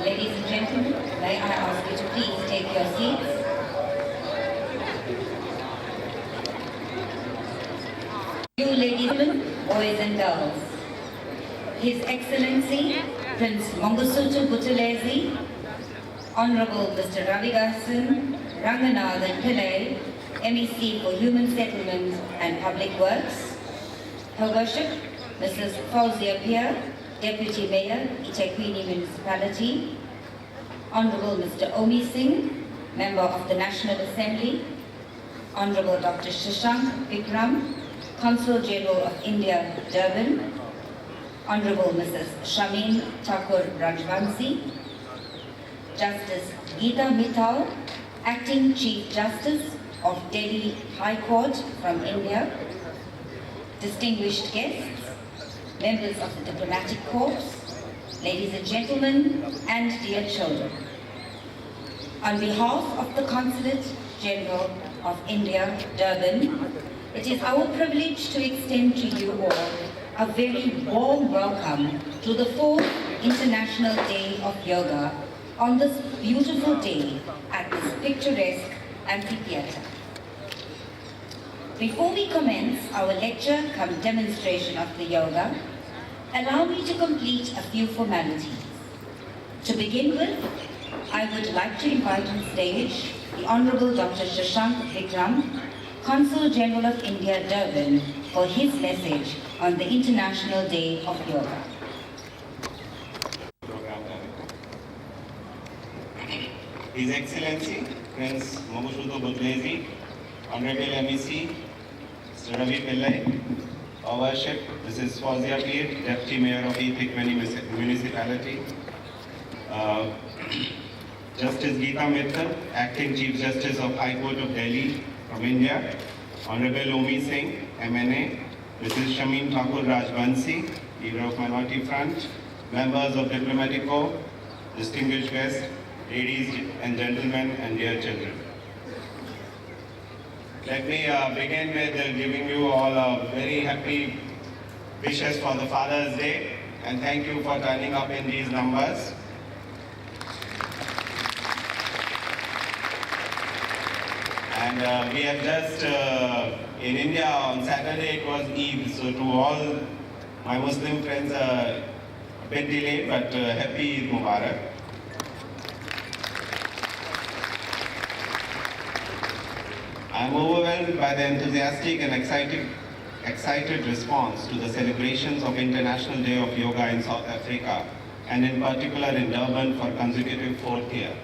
Ladies and gentlemen, may I ask you to please take your seats. You ladies and gentlemen, boys and girls, His Excellency Prince Mangosuthu Buthelezi, Honorable Mr. Ravidasan Ranganathan Pillai, MEC for Human Settlement and Public Works, Her Worship Mrs. Fauzia Pir, Deputy Mayor, eThekwini Municipality, Honorable Mr. Omi Singh, Member of the National Assembly, Honorable Dr. Shashank Vikram, Consul General of India, Durban, Honorable Mrs. Shamin Thakur Rajvansi, Justice Geeta Mittal, Acting Chief Justice of Delhi High Court from India, distinguished guests, members of the Diplomatic Corps, ladies and gentlemen, and dear children. On behalf of the Consulate General of India, Durban, it is our privilege to extend to you all a very warm welcome to the 4th International Day of Yoga on this beautiful day at this picturesque amphitheatre. Before we commence our lecture come demonstration of the yoga, allow me to complete a few formalities. To begin with, I would like to invite on stage the Honorable Dr. Shashank Vikram, Consul General of India, Durban, for his message on the International Day of Yoga. His Excellency Prince Mangosuthu Buthelezi, Honorable MEC, Mr. Ravi Pillai, Our Worship Mrs. Fauzia Pir, Deputy Mayor of eThekwini Municipality, Justice Geeta Mittal, Acting Chief Justice of High Court of Delhi from India, Honorable Omi Singh, MNA, Mrs. Shamin Thakur Rajvansi, Leader of Minority Front, members of Diplomatic Corps, distinguished guests, ladies and gentlemen, and dear children. Let me begin with giving you all a very happy wishes for the Father's Day, and thank you for turning up in these numbers. And we have just, in India on Saturday it was Eid, so to all my Muslim friends, a bit delayed, but happy Eid Mubarak. I am overwhelmed by the enthusiastic and excited response to the celebrations of International Day of Yoga in South Africa, and in particular in Durban for consecutive 4th year.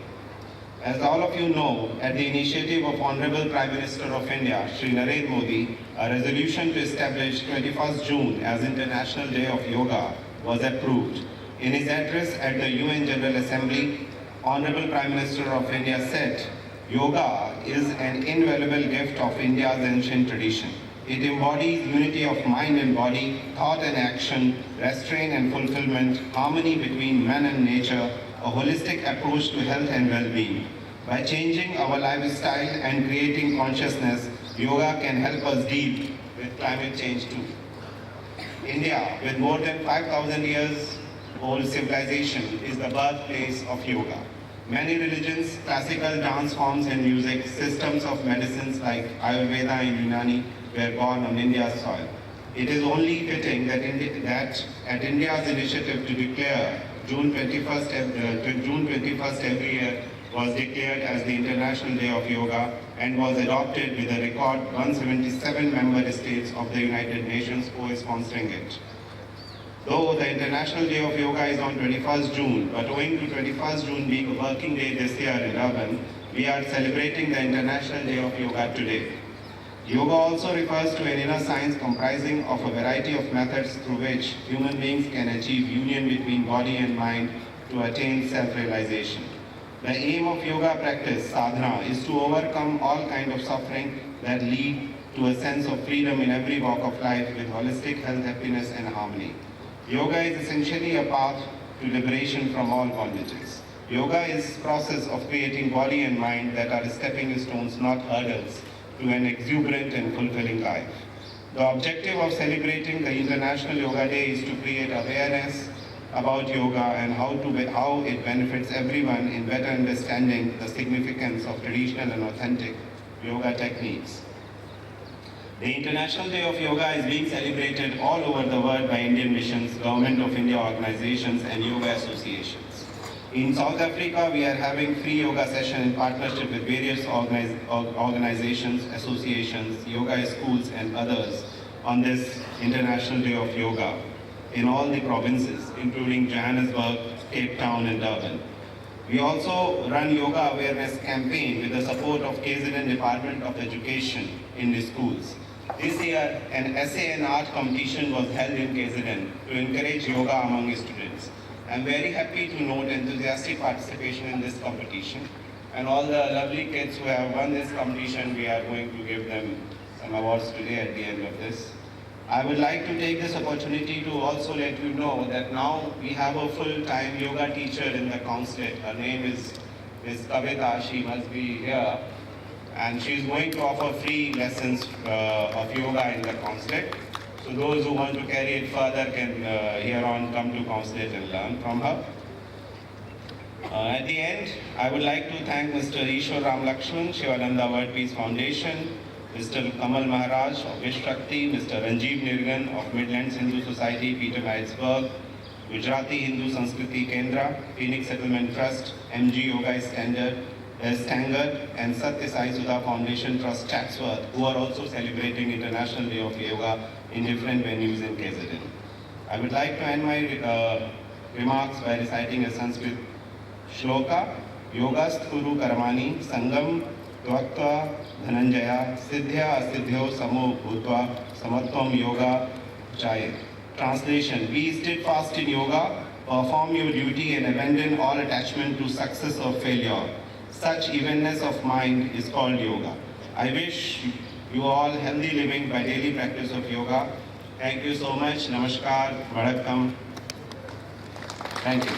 As all of you know, at the initiative of Honorable Prime Minister of India, Shri Narendra Modi, a resolution to establish 21st June as International Day of Yoga was approved. In his address at the UN General Assembly, Honorable Prime Minister of India said, "Yoga is an invaluable gift of India's ancient tradition. It embodies unity of mind and body, thought and action, restraint and fulfillment, harmony between man and nature, a holistic approach to health and well-being. By changing our lifestyle and creating consciousness, yoga can help us deal with climate change too." India, with more than 5,000 years old civilization, is the birthplace of yoga. Many religions, classical dance forms and music, systems of medicines like Ayurveda and Unani were born on India's soil. It is only fitting that at India's initiative to declare June 21st every year was declared as the International Day of Yoga and was adopted with a record 177 member states of the United Nations co-sponsoring it. Though the International Day of Yoga is on 21st June, but owing to 21st June being a working day this year in Durban, we are celebrating the International Day of Yoga today. Yoga also refers to an inner science comprising of a variety of methods through which human beings can achieve union between body and mind to attain self-realization. The aim of yoga practice, sadhana, is to overcome all kinds of suffering that lead to a sense of freedom in every walk of life with holistic health, happiness and harmony. Yoga is essentially a path to liberation from all bondages. Yoga is process of creating body and mind that are stepping stones, not hurdles, to an exuberant and fulfilling life. The objective of celebrating the International Yoga Day is to create awareness about yoga and how it benefits everyone in better understanding the significance of traditional and authentic yoga techniques. The International Day of Yoga is being celebrated all over the world by Indian missions, Government of India organizations and yoga associations. In South Africa, we are having free yoga session in partnership with various organizations, associations, yoga schools and others on this International Day of Yoga in all the provinces, including Johannesburg, Cape Town and Durban. We also run yoga awareness campaign with the support of KZN Department of Education in the schools. This year, an essay and art competition was held in KZN to encourage yoga among students. I'm very happy to note enthusiastic participation in this competition, and all the lovely kids who have won this competition, we are going to give them some awards today at the end of this. I would like to take this opportunity to also let you know that now we have a full-time yoga teacher in the consulate. Her name is Ms. Kavita. She must be here, and she is going to offer free lessons of yoga in the consulate. So those who want to carry it further can here on come to consulate and learn from her. At the end, I would like to thank Mr. Ishwar Ramlutchman, Sivananda World Peace Foundation, Mr. Kamal Maharaj of Vishwakti, Mr. Ranjeev Nirgan of Midlands Hindu Society, Peter Knightsburg, Gujarati Hindu Sanskriti Kendra, Phoenix Settlement Trust, MG Yoga Standard, Stanger, and Satya Sai Sudha Foundation Trust Chatsworth, who are also celebrating International Day of Yoga in different venues in KZN. I would like to end my remarks by reciting a Sanskrit shloka, Yogast Kuru Karmani, Sangam Tvaktva Dhananjaya, Siddhya Asiddhyo Samo Bhutva, Samatvam Yoga Jayet. Translation, be steadfast in yoga, perform your duty and abandon all attachment to success or failure. Such evenness of mind is called yoga. I wish you all healthy living by daily practice of yoga. Thank you so much. Namaskar. Vanakkam. Thank you.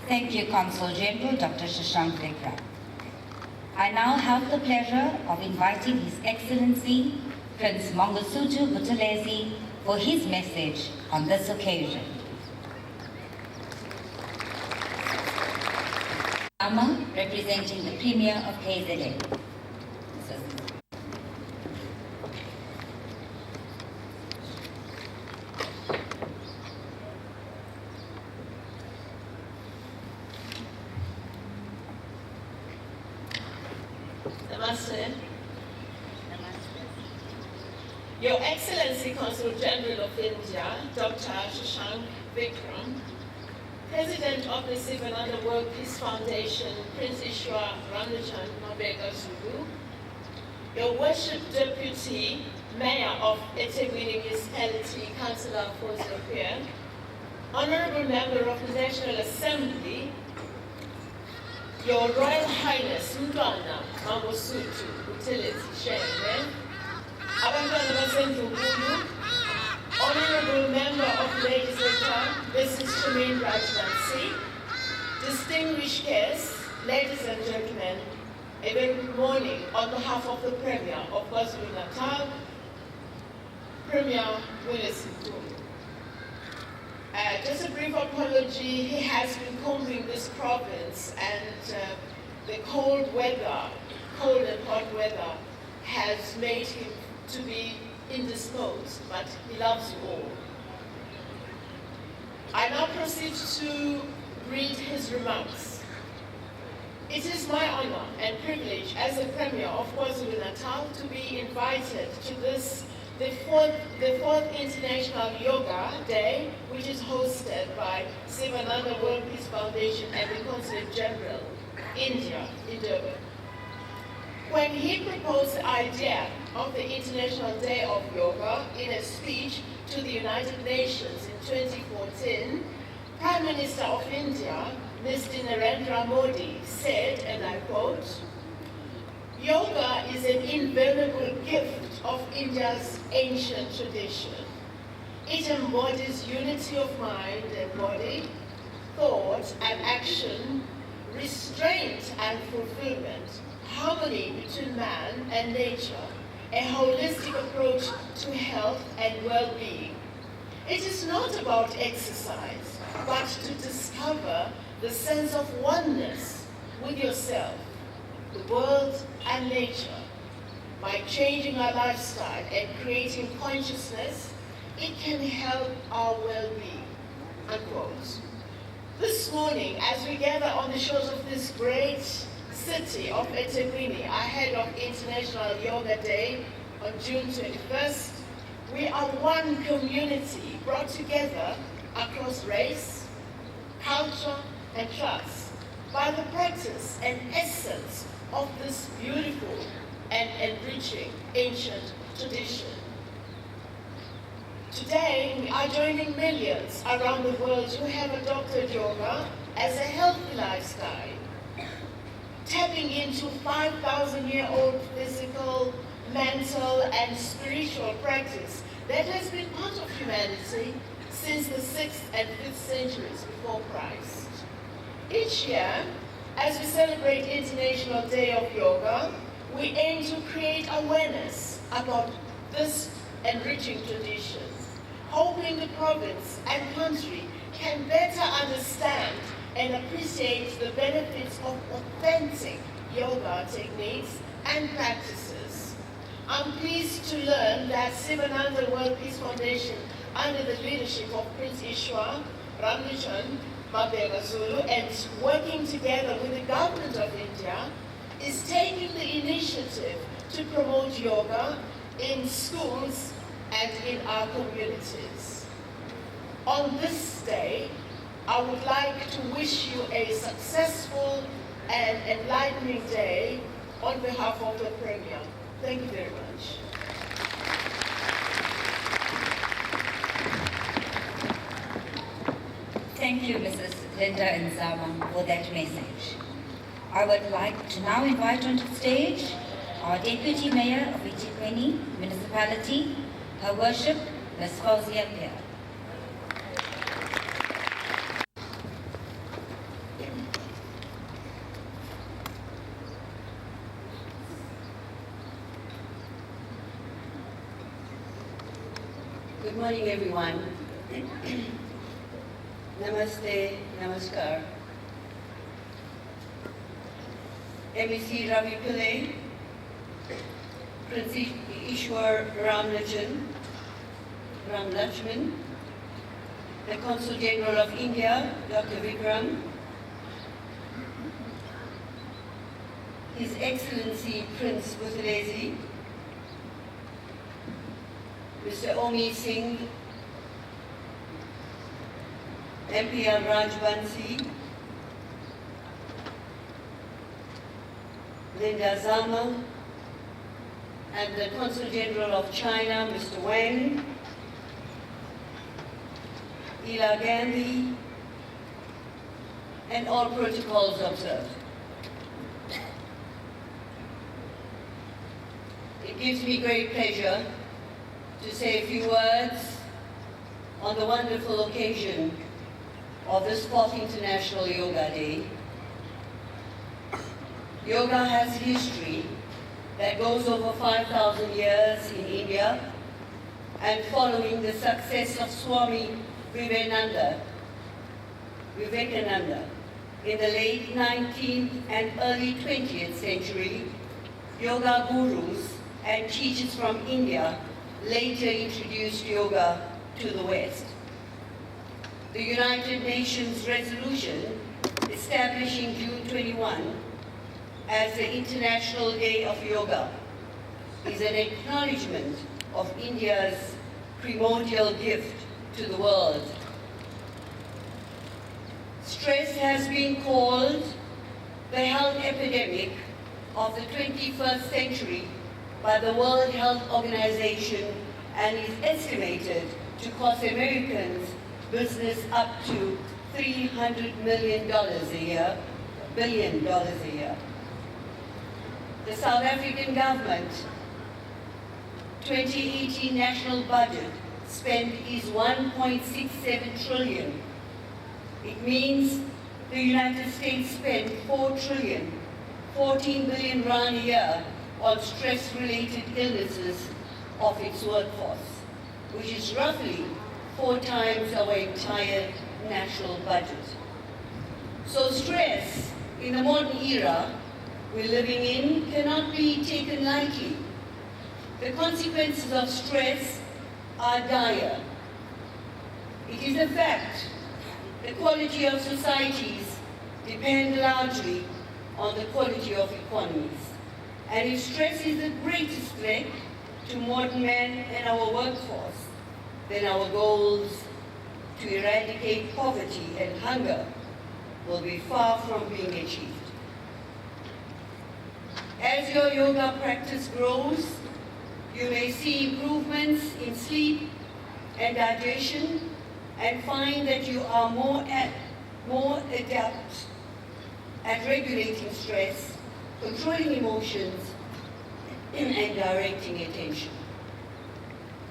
Thank you, Consul General Dr. Shashank Vikram. I now have the pleasure of inviting His Excellency Prince Mangosuthu Buthelezi for his message on this occasion. Ama, representing the Premier of KZN. Namaste. Your Excellency Consul General of India, Dr. Shashank Vikram, President of the Sivananda World Peace Foundation, Prince Ishwar Ramlutchman Mabeka Zulu, Your Worship Deputy Mayor of eThekwini Municipality, Councillor Fozio, Honorable Member of the National Assembly, Your Royal Highness Mntwana Mangosuthu Buthelezi Shembe, Abantwana baseNdlunkulu, Honorable Member of Legislature, Mrs. Shamin Rajvansi, distinguished guests, ladies and gentlemen, a very good morning on behalf of the Premier of KwaZulu-Natal, Premier Willis Mkhulu. Just a brief apology, he has been combing this province and the cold and hot weather has made him to be indisposed, but he loves you all. I now proceed to read his remarks. It is my honor and privilege as the Premier of KwaZulu-Natal to be invited to this, the fourth International Yoga Day, which is hosted by Sivananda World Peace Foundation and the Consulate General India, in Durban. When he proposed the idea of the International Day of Yoga in a speech to the United Nations in 2014, Prime Minister of India, Mr. Narendra Modi, said, and I quote, "Yoga is an invaluable gift of India's ancient tradition. It embodies unity of mind and body, thought and action, restraint and fulfillment, harmony between man and nature, a holistic approach to health and well-being. It is not about exercise, but to discover the sense of oneness with yourself, the world and nature. By changing our lifestyle and creating consciousness, it can help our well-being," unquote. This morning, as we gather on the shores of this great city of eThekwini, ahead of International Yoga Day on June 21st, we are one community brought together across race, culture, and class by the practice and essence of this beautiful and enriching ancient tradition. Today, we are joining millions around the world who have adopted yoga as a healthy lifestyle, tapping into 5,000-year-old physical, mental, and spiritual practice that has been part of humanity since the 6th and 5th centuries before Christ. Each year, as we celebrate International Day of Yoga, we aim to create awareness about this enriching tradition, hoping the province and country can better understand and appreciate the benefits of authentic yoga techniques and practices. I'm pleased to learn that Sivananda World Peace Foundation, under the leadership of Prince Ishwar Ramlutchman and working together with the government of India, is taking the initiative to promote yoga in schools and in our communities. On this day, I would like to wish you a successful and enlightening day on behalf of the Premier. Thank you very much. Thank you, Mrs. Linda Nzama, for that message. I would like to now invite onto the stage our Deputy Mayor of eThekwini Municipality, Her Worship, Ms. Fauzia Pia. Good morning, everyone. Namaste, namaskar. MEC Ravi Pillai, Prince Ishwar Ramlutchman, the Consul General of India, Dr. Vikram, His Excellency Prince Buthelezi, Mr. Omi Singh, MPL Rajbansi, Linda Zama, and the Consul General of China, Mr. Wang, Ila Gandhi, and all protocols observed. It gives me great pleasure to say a few words on the wonderful occasion of this 4th International Yoga Day. Yoga has history that goes over 5,000 years in India, and following the success of Swami Vivekananda in the late 19th and early 20th century, yoga gurus and teachers from India later introduced yoga to the West. The United Nations resolution establishing June 21 as the International Day of Yoga is an acknowledgement of India's primordial gift to the world. Stress has been called the health epidemic of the 21st century by the World Health Organization and is estimated to cost Americans business up to $300 million a year, billion dollars a year. The South African government 2018 national budget spend is 1.67 trillion. It means the United States spent 4 trillion, 14 billion rand a year on stress-related illnesses of its workforce, which is roughly 4 times our entire national budget. So stress in the modern era we're living in cannot be taken lightly. The consequences of stress are dire. It is a fact the quality of societies depend largely on the quality of economies. And if stress is the greatest threat to modern man and our workforce, then our goals to eradicate poverty and hunger will be far from being achieved. As your yoga practice grows, you may see improvements in sleep and digestion and find that you are more adept at regulating stress, controlling emotions, and directing attention.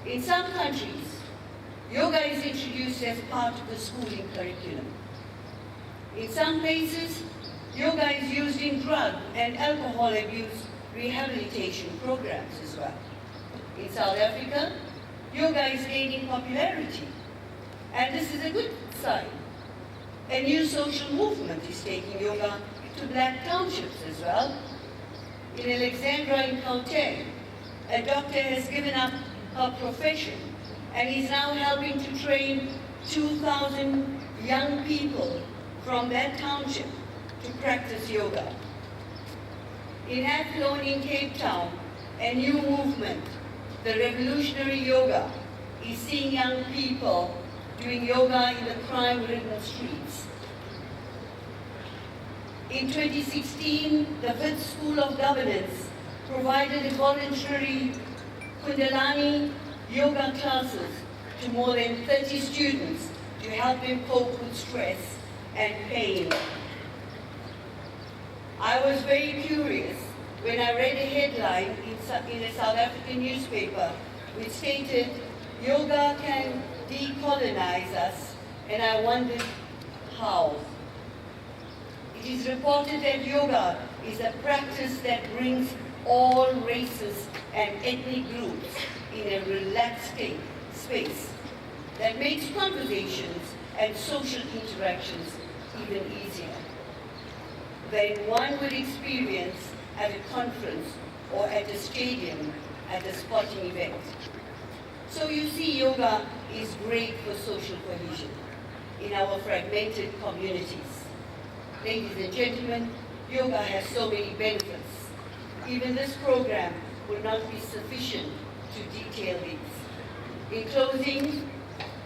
In some countries, yoga is introduced as part of the schooling curriculum. In some places, yoga is used in drug and alcohol abuse rehabilitation programs as well. In South Africa, yoga is gaining popularity, and this is a good sign. A new social movement is taking yoga to black townships as well. In Alexandra in Gauteng, a doctor has given up her profession and is now helping to train 2,000 young people from that township to practice yoga. In Athlone in Cape Town, a new movement, the revolutionary yoga, is seeing young people doing yoga in the crime-ridden streets. In 2016, the Wits School of Governance provided voluntary Kundalini yoga classes to more than 30 students to help them cope with stress and pain. I was very curious when I read a headline in a South African newspaper which stated, "Yoga can decolonize us," and I wondered how. It is reported that yoga is a practice that brings all races and ethnic groups in a relaxed space that makes conversations and social interactions even easier than one would experience at a conference or at a stadium at a sporting event. So you see, yoga is great for social cohesion in our fragmented communities. Ladies and gentlemen, yoga has so many benefits. Even this program will not be sufficient to detail these. In closing,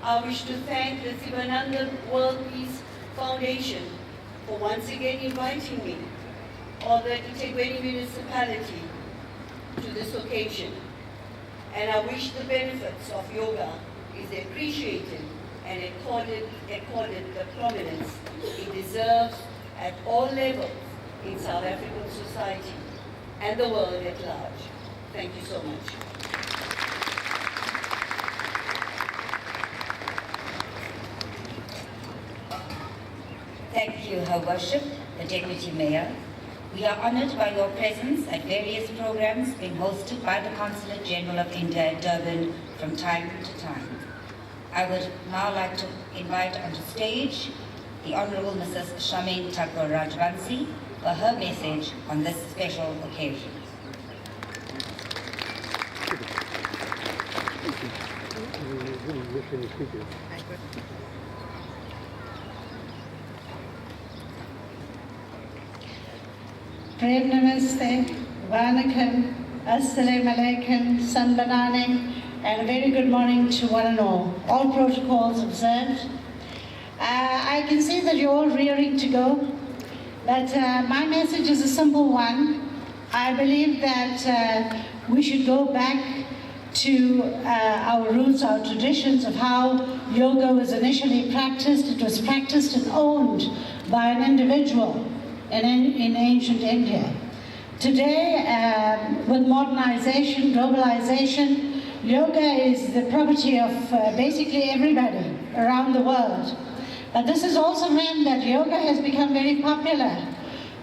I wish to thank the Sivananda World Peace Foundation for once again inviting me, or the Itegweni municipality, to this occasion. And I wish the benefits of yoga is appreciated and accorded the prominence it deserves at all levels in South African society and the world at large. Thank you so much. Thank you, Her Worship, the Deputy Mayor. We are honored by your presence at various programs being hosted by the Consulate General of India at Durban from time to time. I would now like to invite onto stage the Honorable Mrs. Shamin Thakur Rajvansi for her message on this special occasion. Prem Namaste, Vanakkam, Assalamu Alaikum, Sanbanane, and a very good morning to one and all. All protocols observed. I can see that you're all rearing to go. But my message is a simple one. I believe that we should go back to our roots, our traditions of how yoga was initially practiced. It was practiced and owned by an individual in ancient India. Today, with modernization, globalization, yoga is the property of basically everybody around the world. But this has also meant that yoga has become very popular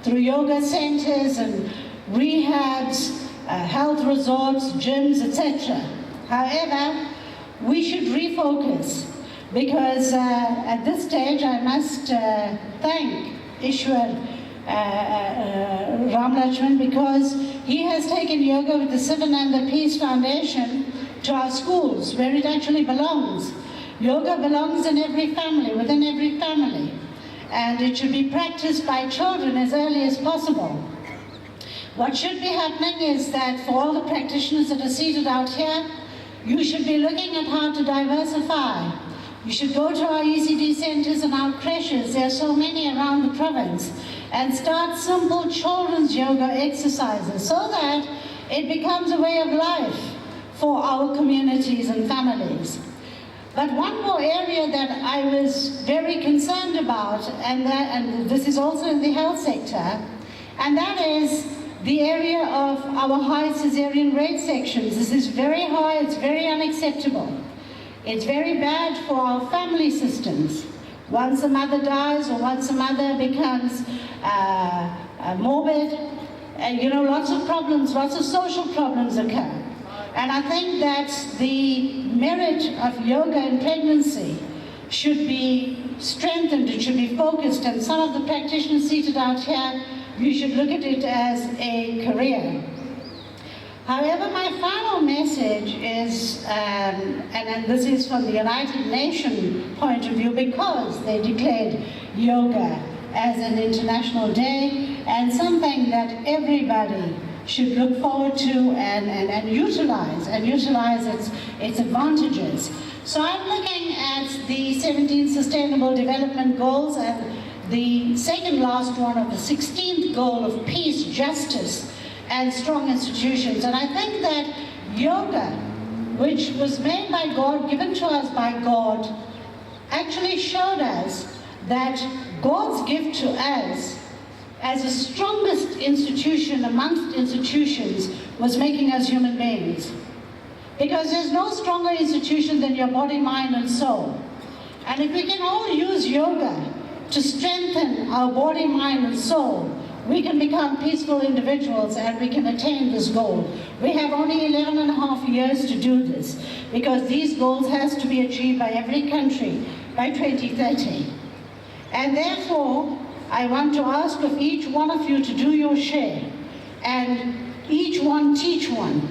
through yoga centers and rehabs, health resorts, gyms, etc. However, we should refocus because at this stage I must thank Ishwar Ramlutchman because he has taken yoga with the Sivananda Peace Foundation to our schools where it actually belongs. Yoga belongs in every family, within every family, and it should be practiced by children as early as possible. What should be happening is that for all the practitioners that are seated out here, you should be looking at how to diversify. You should go to our ECD centers and our creches, there are so many around the province, and start simple children's yoga exercises so that it becomes a way of life for our communities and families. But one more area that I was very concerned about, and this is also in the health sector, and that is the area of our high cesarean rate sections. This is very high, it's very unacceptable. It's very bad for our family systems. Once a mother dies or once a mother becomes morbid, lots of problems, lots of social problems occur. And I think that the merit of yoga in pregnancy should be strengthened, it should be focused, and some of the practitioners seated out here, you should look at it as a career. However, my final message is, and this is from the United Nations point of view, because they declared yoga as an international day and something that everybody should look forward to and utilize its advantages. So I'm looking at the 17 Sustainable Development Goals and the second last one of the 16th goal of peace, justice, and strong institutions. And I think that yoga, which was made by God, given to us by God, actually showed us that God's gift to us as the strongest institution amongst institutions was making us human beings. Because there's no stronger institution than your body, mind, and soul. And if we can all use yoga to strengthen our body, mind, and soul, we can become peaceful individuals and we can attain this goal. We have only 11 and a half years to do this because these goals has to be achieved by every country by 2030. And therefore, I want to ask of each one of you to do your share and each one teach one.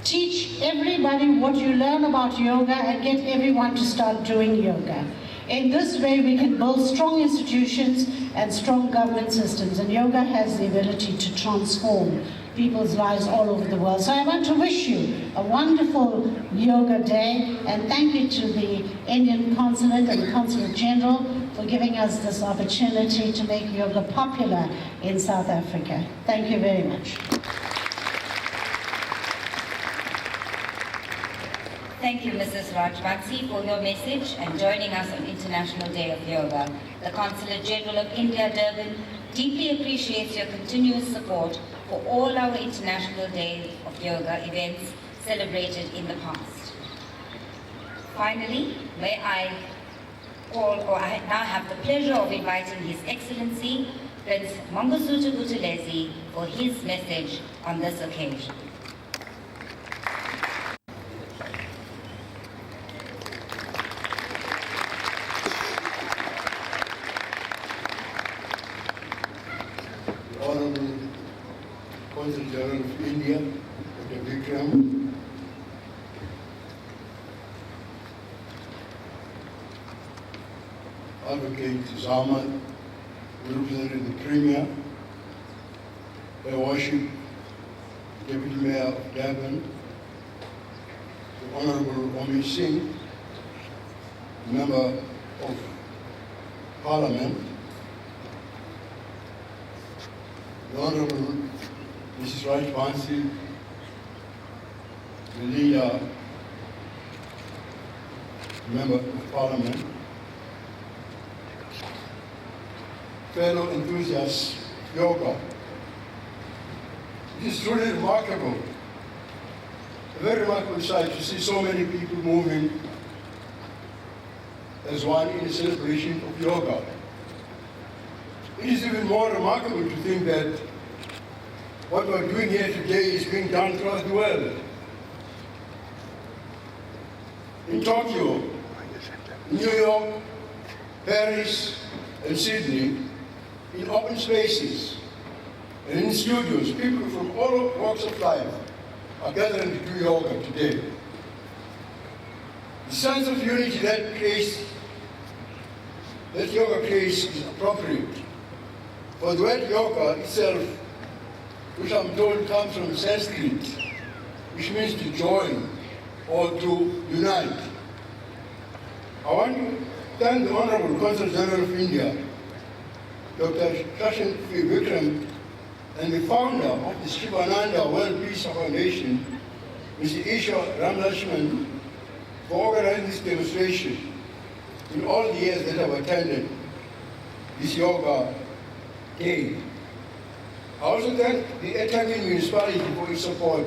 Teach everybody what you learn about yoga and get everyone to start doing yoga. In this way, we can build strong institutions and strong government systems, and yoga has the ability to transform people's lives all over the world. So I want to wish you a wonderful yoga day, and thank you to the Indian Consulate and the Consulate General for giving us this opportunity to make yoga popular in South Africa. Thank you very much. Thank you, Mrs. Rajvansi, for your message and joining us on International Day of Yoga. The Consulate General of India, Durban, deeply appreciates your continuous support for all our International Day of Yoga events celebrated in the past. Finally, may I now have the pleasure of inviting His Excellency, Prince Mangosuthu Buthelezi, for his message on this occasion. Honorable Consul General of India, Dr. Vikram, Advocate Zaman, representing the Premier, Her Worship, Deputy Mayor of Durban, the Honorable Omi Singh, Member of Parliament, the Honorable Mrs. Raj Bansi, the leader, Member of Parliament, fellow enthusiasts, yoga. It is truly remarkable, a very remarkable sight to see so many people moving as one in a celebration of yoga. It is even more remarkable to think that what we're doing here today is being done throughout the world. In Tokyo, New York, Paris, and Sydney, in open spaces and in studios, people from all walks of life are gathering to do yoga today. The sense of unity that yoga creates is appropriate. For the word yoga itself, which I'm told comes from Sanskrit, which means to join or to unite. I want to thank the Honorable Consul General of India, Dr. Shashank Vikram, and the founder of the Sivananda World Peace Foundation, Mr. Ishwar Ramlutchman, for organizing this demonstration in all the years that I've attended this yoga day. I also thank the Etangin municipality for its support,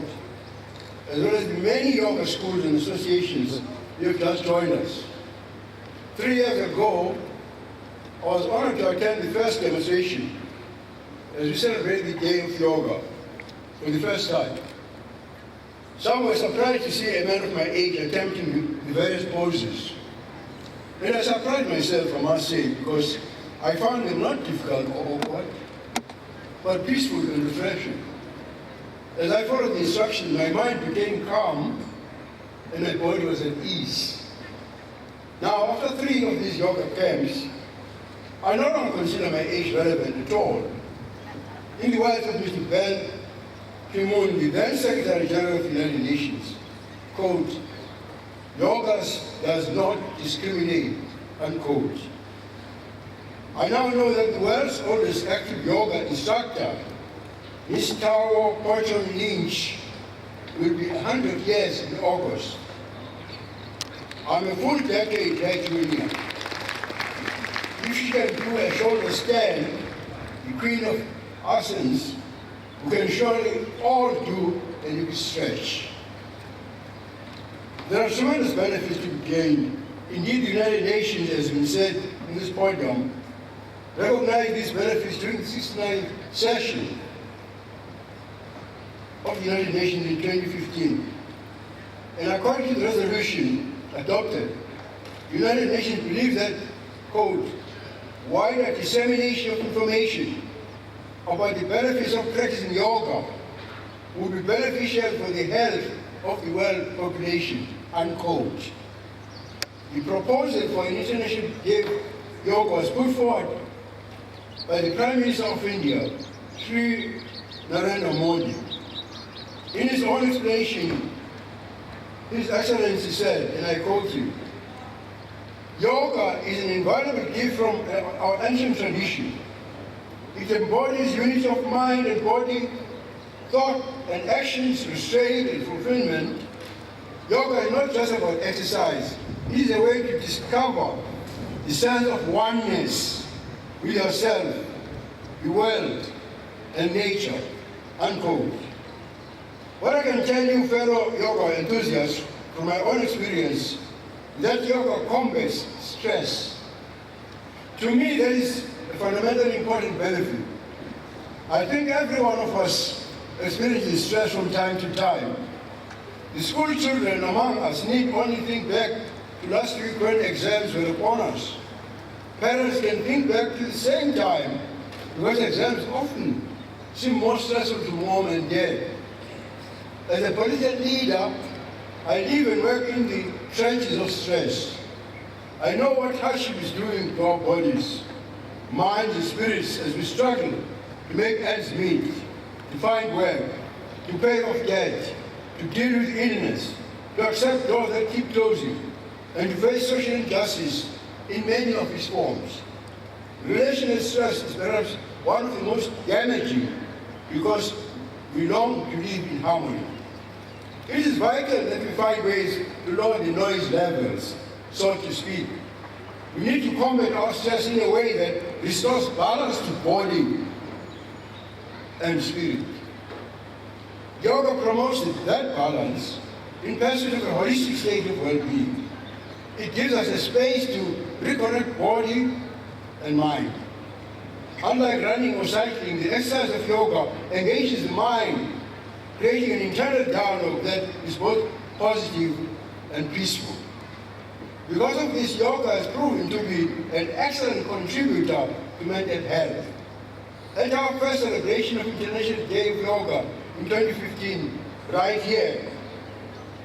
as well as the many yoga schools and associations who have just joined us. 3 years ago, I was honored to attend the first demonstration as we celebrate the Day of Yoga for the first time. Some were surprised to see a man of my age attempting the various poses. And I surprised myself, I must say, because I found them not difficult or awkward, but peaceful and refreshing. As I followed the instructions, my mind became calm and my body was at ease. Now, after 3 of these yoga camps, I no longer consider my age relevant at all. In the words of Mr. Ban Ki-moon, the then Secretary General of the United Nations, quote, "Yoga does not discriminate," unquote. I now know that the world's oldest active yoga instructor, Ms. Tao Porchon Lynch, will be 100 years in August. I'm a full decade like Julia. If she can do a shoulder stand, the queen of asanas, we can surely all do a little stretch. There are tremendous benefits to be gained. Indeed, the United Nations, as has been said in this podium, recognized these benefits during the 69th session of the United Nations in 2015. And according to the resolution adopted, the United Nations believes that, quote, "wider dissemination of information about the benefits of practicing yoga would be beneficial for the health of the world population," unquote. The proposal for an international day of yoga was put forward by the Prime Minister of India, Sri Narendra Modi. In his own explanation, His Excellency said, and I quote him, "Yoga is an invaluable gift from our ancient tradition. It embodies unity of mind and body, thought and actions, restraint and fulfillment. Yoga is not just about exercise. It is a way to discover the sense of oneness with yourself, the world, and nature," unquote. What I can tell you, fellow yoga enthusiasts, from my own experience, is that yoga combats stress. To me, that is a fundamentally important benefit. I think every one of us experiences stress from time to time. The school children among us need only think back to last week when exams were upon us. Parents can think back to the same time because exams often seem more stressful to mom and dad. As a political leader, I live and work in the trenches of stress. I know what hardship is doing to our bodies, minds and spirits as we struggle to make ends meet, to find work, to pay off debt, to deal with illness, to accept those that keep closing, and to face social injustice in many of its forms. Relational stress is perhaps one of the most damaging because we long to live in harmony. It is vital that we find ways to lower the noise levels, so to speak. We need to combat our stress in a way that restores balance to body and spirit. Yoga promotes that balance in pursuit of a holistic state of well-being. It gives us a space to reconnect body and mind. Unlike running or cycling, the exercise of yoga engages the mind, creating an internal dialogue that is both positive and peaceful. Because of this, yoga has proven to be an excellent contributor to mental health. At our first celebration of International Day of Yoga in 2015, right here,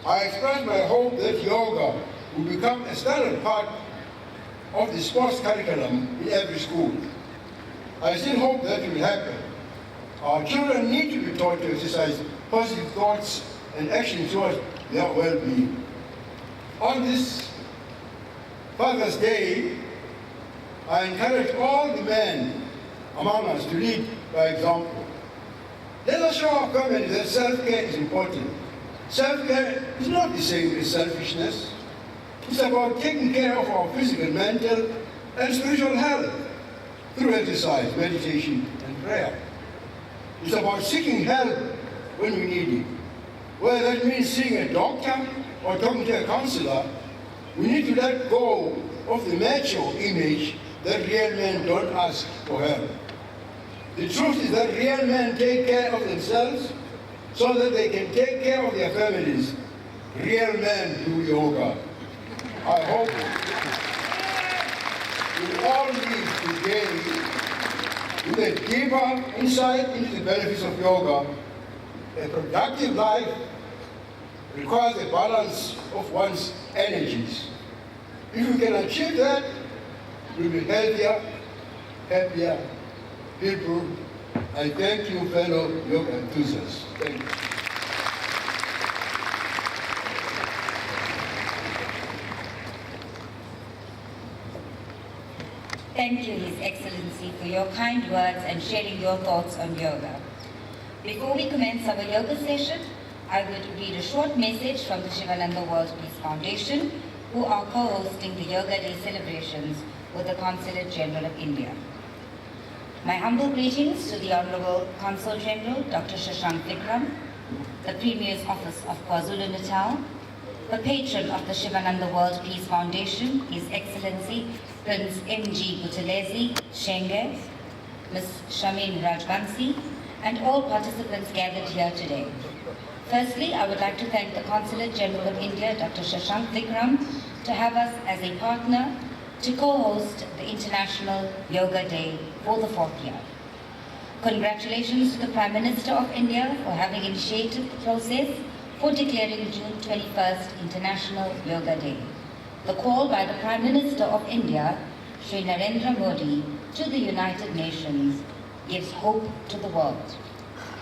I expressed my hope that yoga will become a standard part of the sports curriculum in every school. I still hope that will happen. Our children need to be taught to exercise positive thoughts and actions towards their well-being. On this Father's Day, I encourage all the men among us to lead by example. Let us show our family that self-care is important. Self-care is not the same as selfishness. It's about taking care of our physical, mental, and spiritual health through exercise, meditation, and prayer. It's about seeking help when we need it. Whether that means seeing a doctor or talking to a counselor, we need to let go of the macho image that real men don't ask for help. The truth is that real men take care of themselves so that they can take care of their families. Real men do yoga. I hope we all live today with a deeper insight into the benefits of yoga. A productive life requires a balance of one's energies. If we can achieve that, we'll be healthier, happier people. I thank you, fellow yoga enthusiasts. Thank you. Thank you, His Excellency, for your kind words and sharing your thoughts on yoga. Before we commence our yoga session, I would read a short message from the Sivananda World Peace Foundation, who are co-hosting the Yoga Day celebrations with the Consulate General of India. My humble greetings to the Honorable Consul General, Dr. Shashank Vikram, the Premier's Office of KwaZulu-Natal, the patron of the Sivananda World Peace Foundation, His Excellency Prince M.G. Buthelezi Shenge, Ms. Shamin Rajvansi, and all participants gathered here today. Firstly, I would like to thank the Consulate General of India, Dr. Shashank Vikram, to have us as a partner to co-host the International Yoga Day for the 4th year. Congratulations to the Prime Minister of India for having initiated the process for declaring June 21st International Yoga Day. The call by the Prime Minister of India, Shri Narendra Modi, to the United Nations gives hope to the world.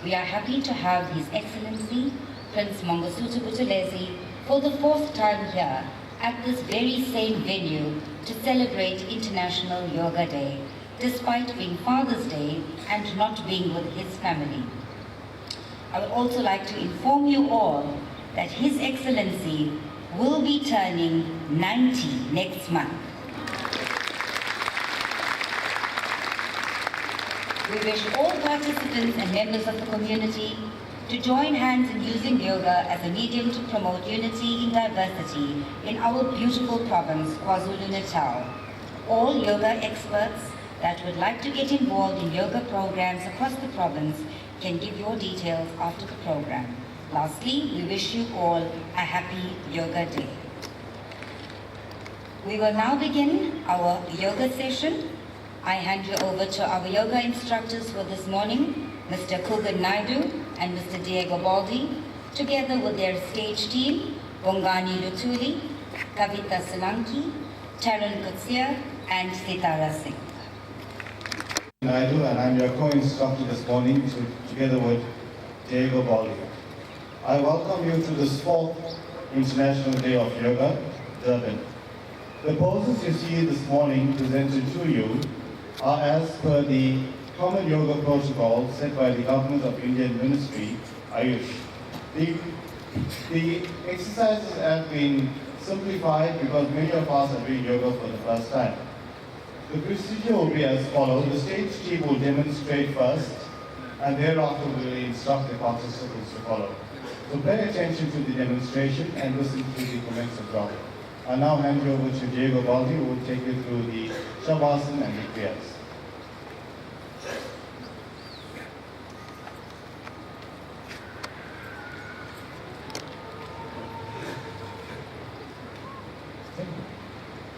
We are happy to have His Excellency Prince Mangosuthu Buthelezi for the 4th time here at this very same venue to celebrate International Yoga Day, despite being Father's Day and not being with his family. I would also like to inform you all that His Excellency will be turning 90 next month. We wish all participants and members of the community to join hands in using yoga as a medium to promote unity in diversity in our beautiful province, KwaZulu-Natal. All yoga experts that would like to get involved in yoga programs across the province can give your details after the program. Lastly, we wish you all a happy Yoga Day. We will now begin our yoga session. I hand you over to our yoga instructors for this morning, Mr. Kugan Naidu and Mr. Diego Baldi, together with their stage team, Bongani Lutuli, Kavita Solanki, Taran Kutsia, and Sitara Singh. Naidu, and I'm your co-instructor this morning, together with Diego Baldi. I welcome you to this 4th International Day of Yoga, Durban. The poses you see this morning presented to you are as per the common yoga protocol set by the Government of Indian Ministry, Ayush. The exercises have been simplified because many of us are doing yoga for the first time. The procedure will be as follows. The stage team will demonstrate first, and thereafter will instruct the participants to follow. So pay attention to the demonstration and listen to the comments as well. I'll now hand you over to Diego Baldi, who will take you through the Shavasana and the Kriyas.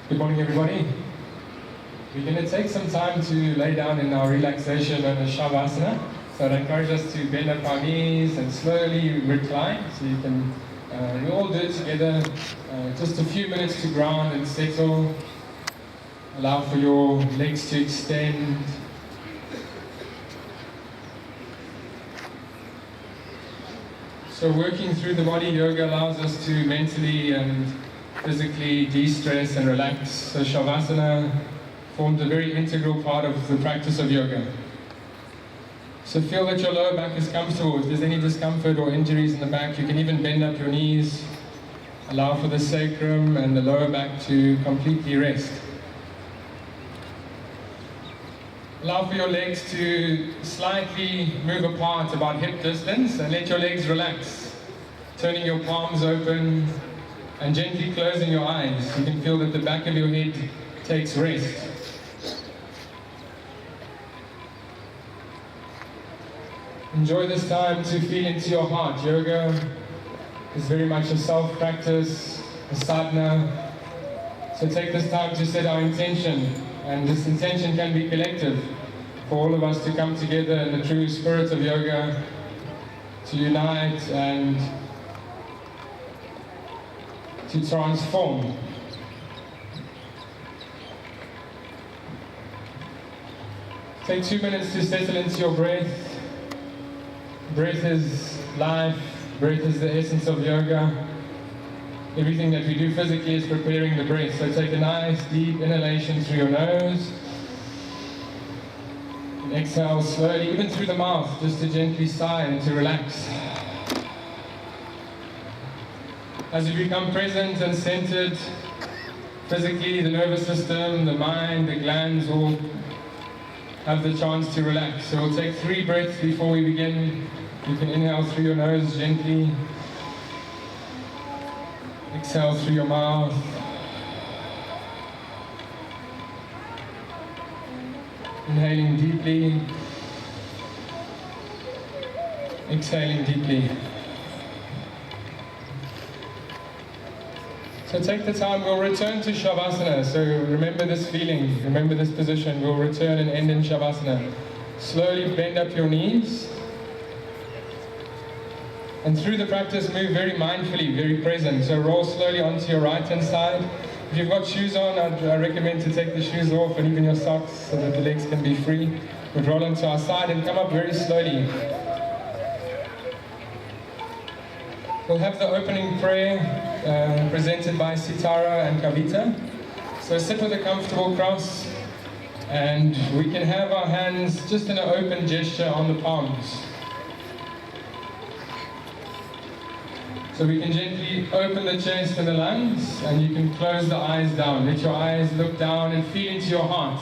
Good morning, everybody. We're going to take some time to lay down in our relaxation known as Shavasana. So I'd encourage us to bend up our knees and slowly recline. So you can, we all do it together. Just a few minutes to ground and settle. Allow for your legs to extend. So working through the body yoga allows us to mentally and physically de-stress and relax. So Shavasana forms a very integral part of the practice of yoga. So feel that your lower back is comfortable. If there's any discomfort or injuries in the back, you can even bend up your knees. Allow for the sacrum and the lower back to completely rest. Allow for your legs to slightly move apart about hip distance and let your legs relax. Turning your palms open and gently closing your eyes. You can feel that the back of your head takes rest. Enjoy this time to feel into your heart. Yoga is very much a self-practice, a sadhana. So take this time to set our intention, and this intention can be collective for all of us to come together in the true spirit of yoga, to unite and to transform. Take 2 minutes to settle into your breath. Breath is life. Breath is the essence of yoga. Everything that we do physically is preparing the breath. So take a nice deep inhalation through your nose. And exhale slowly, even through the mouth, just to gently sigh and to relax. As you become present and centered, physically, the nervous system, the mind, the glands all have the chance to relax. So we'll take 3 breaths before we begin. You can inhale through your nose gently. Exhale through your mouth. Inhaling deeply. Exhaling deeply. So take the time, we'll return to Shavasana. So remember this feeling, remember this position. We'll return and end in Shavasana. Slowly bend up your knees. And through the practice, move very mindfully, very present. So roll slowly onto your right-hand side. If you've got shoes on, I recommend to take the shoes off and even your socks so that the legs can be free. We'll roll onto our side and come up very slowly. We'll have the opening prayer presented by Sitara and Kavita. So sit with a comfortable cross, and we can have our hands just in an open gesture on the palms. So we can gently open the chest and the lungs, and you can close the eyes down. Let your eyes look down and feel into your heart.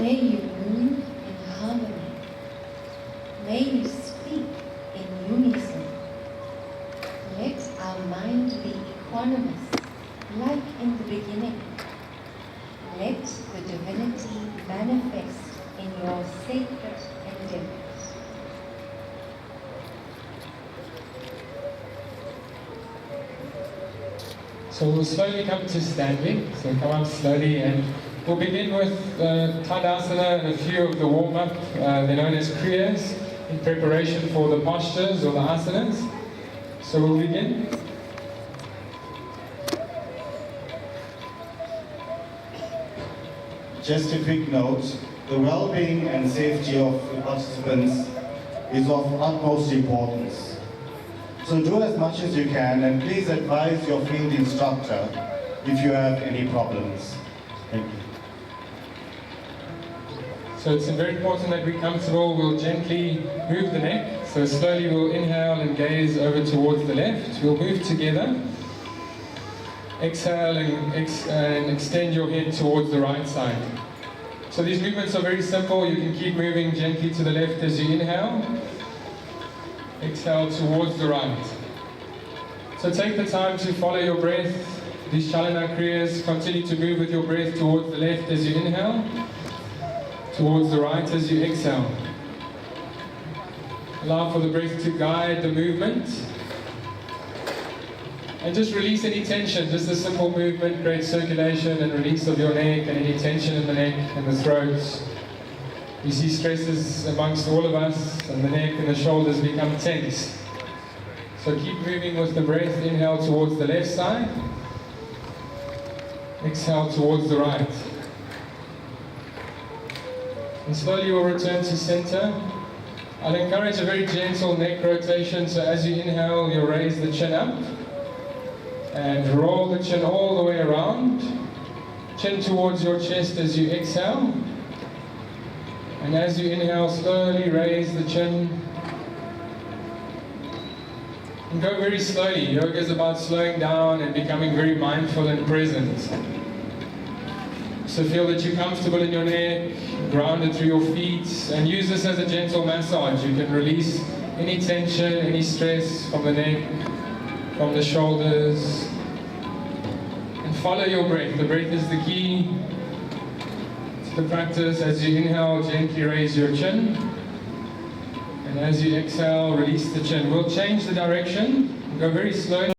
May you move in harmony. May you speak in unison. Let our mind be equanimous, like in the beginning. Let the divinity manifest in So we'll slowly come to standing. So come up slowly, and we'll begin with Tadasana and a few of the warm-up. They're known as Kriyas, in preparation for the postures or the asanas. So we'll begin. Just a quick note, the well-being and safety of the participants is of utmost importance. So do as much as you can, and please advise your field instructor if you have any problems. Thank you. So it's very important that we're comfortable. We'll gently move the neck. So slowly we'll inhale and gaze over towards the left. We'll move together. Exhale and extend your head towards the right side. So these movements are very simple. You can keep moving gently to the left as you inhale. Exhale towards the right. So take the time to follow your breath. These Chalana Kriyas, continue to move with your breath towards the left as you inhale, towards the right as you exhale. Allow for the breath to guide the movement. And just release any tension. Just a simple movement, great circulation and release of your neck and any tension in the neck and the throat. You see stresses amongst all of us, and the neck and the shoulders become tense. So keep moving with the breath. Inhale towards the left side. Exhale towards the right. And slowly we'll return to center. I'll encourage a very gentle neck rotation. So as you inhale, you'll raise the chin up. And roll the chin all the way around. Chin towards your chest as you exhale. And as you inhale, slowly raise the chin. And go very slowly. Yoga is about slowing down and becoming very mindful and present. So feel that you're comfortable in your neck, grounded through your feet, and use this as a gentle massage. You can release any tension, any stress from the neck, from the shoulders. And follow your breath. The breath is the key. The practice. As you inhale, gently raise your chin, and as you exhale, release the chin. We'll change the direction, go very slowly.